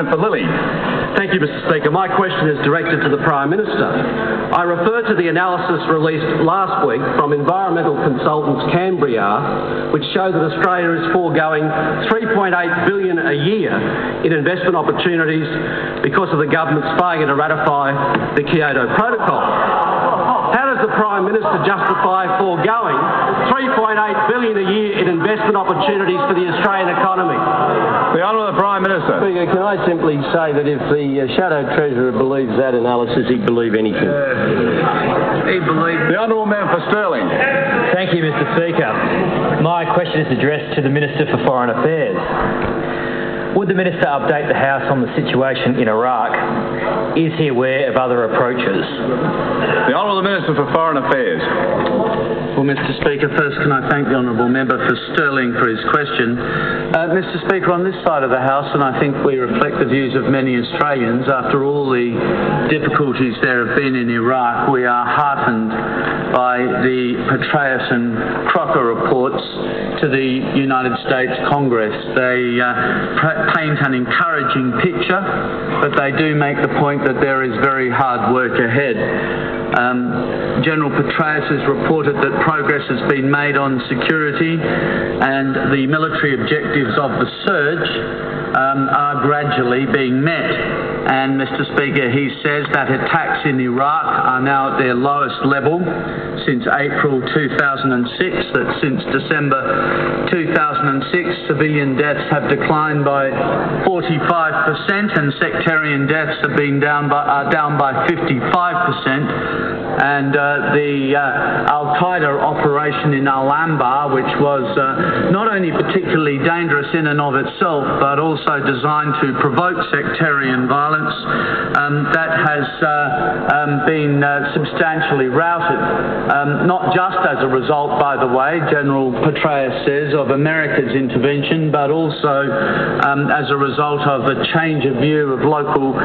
For Lily. Thank you, Mr. Speaker. My question is directed to the Prime Minister. I refer to the analysis released last week from environmental consultants Cambria, which show that Australia is foregoing $3.8 billion a year in investment opportunities because of the government's failure to ratify the Kyoto Protocol. How does the Prime Minister justify foregoing $3.8 billion a year in investment opportunities for the Australian economy? The Honourable Prime Minister. Speaker, can I simply say that if the Shadow Treasurer believes that analysis, he'd believe anything. The Honourable Member for Stirling. Thank you, Mr. Speaker. My question is addressed to the Minister for Foreign Affairs. Would the Minister update the House on the situation in Iraq? Is he aware of other approaches? The Honourable Minister for Foreign Affairs. Well, Mr. Speaker, first can I thank the Honourable Member for Stirling for his question. Mr. Speaker, on this side of the House, and I think we reflect the views of many Australians, after all the difficulties there have been in Iraq, we are heartened by the Petraeus and Crocker reports to the United States Congress. They paint an encouraging picture, but they do make the point that there is very hard work ahead. General Petraeus has reported that progress has been made on security and the military objectives of the surge are gradually being met. And, Mr. Speaker, he says that attacks in Iraq are now at their lowest level since April 2006, that since December 2006 civilian deaths have declined by 45% and sectarian deaths have been down by 55%. And the Al-Qaeda operation in Al-Anbar, which was not only particularly dangerous in and of itself, but also designed to provoke sectarian violence, that has been substantially routed. Not just as a result, by the way, General Petraeus says, of America's intervention, but also as a result of a change of view of local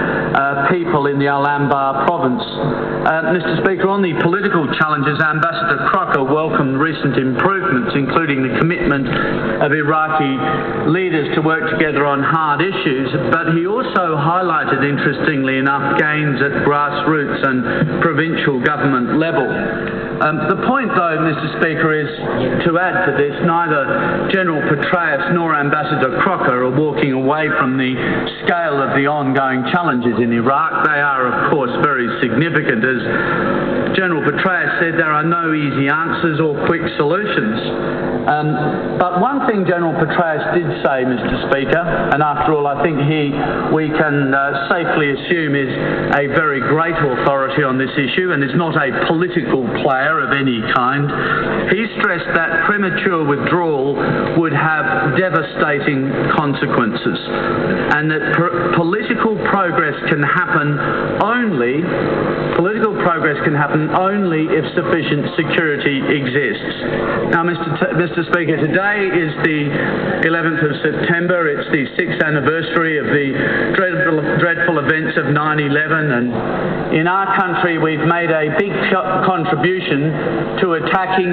people in the Al-Anbar province. Mr. Speaker, on the political challenges, Ambassador Crocker welcomed recent improvements, including the commitment of Iraqi leaders to work together on hard issues, but he also highlighted, interestingly enough, gains at grassroots and provincial government level. The point, though, Mr. Speaker, is to add to this, neither General Petraeus nor Ambassador Crocker are walking away from the scale of the ongoing challenges in Iraq. They are, of course, very significant. As General Petraeus said, there are no easy answers or quick solutions. But one thing General Petraeus did say, Mr. Speaker, and after all I think we can safely assume is a very great authority on this issue and is not a political player of any kind, he stressed that premature withdrawal would have devastating consequences and that political progress can happen only if sufficient security exists. Now, Mr. Speaker, today is the 11th of September. It's the 6th anniversary of the dreadful events of 9/11, and in our country we've made a big contribution to attacking